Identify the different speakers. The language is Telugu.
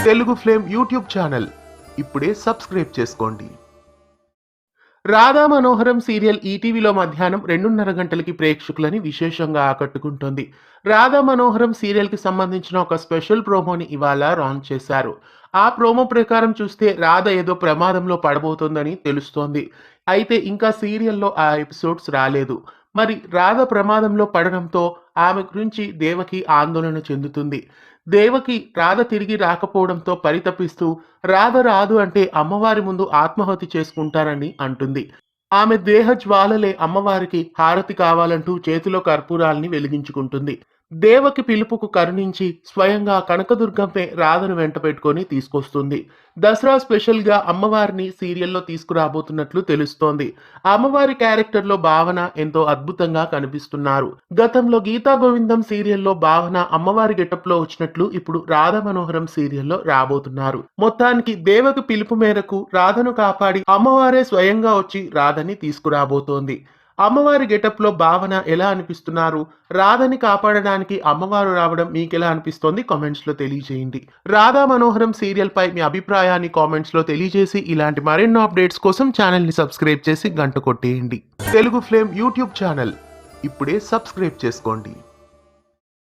Speaker 1: తెలుగు ఫ్లేమ్ యూట్యూబ్ ఛానల్ ఇప్పుడే సబ్స్క్రైబ్ చేసుకోండి. రాధా మనోహరం సీరియల్ ఈటీవీలో మధ్యాహ్నం 2:30 గంటలకి ప్రేక్షకులని విశేషంగా ఆకట్టుకుంటోంది. రాధా మనోహరం సీరియల్కి సంబంధించిన ఒక స్పెషల్ ప్రోమోని ఇవాళ లాంచ్ చేశారు. ఆ ప్రోమో ప్రకారం చూస్తే రాధ ఏదో ప్రమాదంలో పడబోతోందని తెలుస్తోంది. అయితే ఇంకా సీరియల్లో ఆ ఎపిసోడ్స్ రాలేదు. మరి రాధ ప్రమాదంలో పడడంతో ఆమె గురించి దేవకి ఆందోళన చెందుతుంది. దేవకి రాధ తిరిగి రాకపోవడంతో పరితపిస్తూ రాధ రాదు అంటే అమ్మవారి ముందు ఆత్మాహుతి చేసుకుంటానని అంటుంది. ఆమె దేహ జ్వాలలే అమ్మవారికి హారతి కావాలంటూ చేతిలో కర్పూరాల్ని వెలిగించుకుంటుంది. దేవకి పిలుపుకు కరుణించి స్వయంగా కనకదుర్గమ్మే రాధను వెంట పెట్టుకొని తీసుకొస్తుంది. దసరా స్పెషల్ గా అమ్మవారిని సీరియల్లో తీసుకురాబోతున్నట్లు తెలుస్తోంది. అమ్మవారి క్యారెక్టర్ లో భావన ఎంతో అద్భుతంగా కనిపిస్తున్నారు. గతంలో గీతా గోవిందం సీరియల్లో భావన అమ్మవారి గెటప్ లో వచ్చినట్లు ఇప్పుడు రాధా మనోహరం సీరియల్లో రాబోతున్నారు. మొత్తానికి దేవకి పిలుపు మేరకు రాధను కాపాడి అమ్మవారే స్వయంగా వచ్చి రాధని తీసుకురాబోతోంది. అమ్మవారి గెటప్ లో భావన ఎలా అనిపిస్తున్నారు? రాధని కాపాడడానికి అమ్మవారు రావడం మీకెలా అనిపిస్తోంది? కామెంట్స్ లో తెలియజేయండి. రాధా మనోహరం సీరియల్ పై మీ అభిప్రాయాన్ని కామెంట్స్ లో తెలియజేసి ఇలాంటి మరెన్నో అప్డేట్స్ కోసం ఛానల్ ని సబ్స్క్రైబ్ చేసి గంట కొట్టేయండి. తెలుగు ఫ్లేమ్ యూట్యూబ్ ఛానల్ ఇప్పుడే సబ్స్క్రైబ్ చేసుకోండి.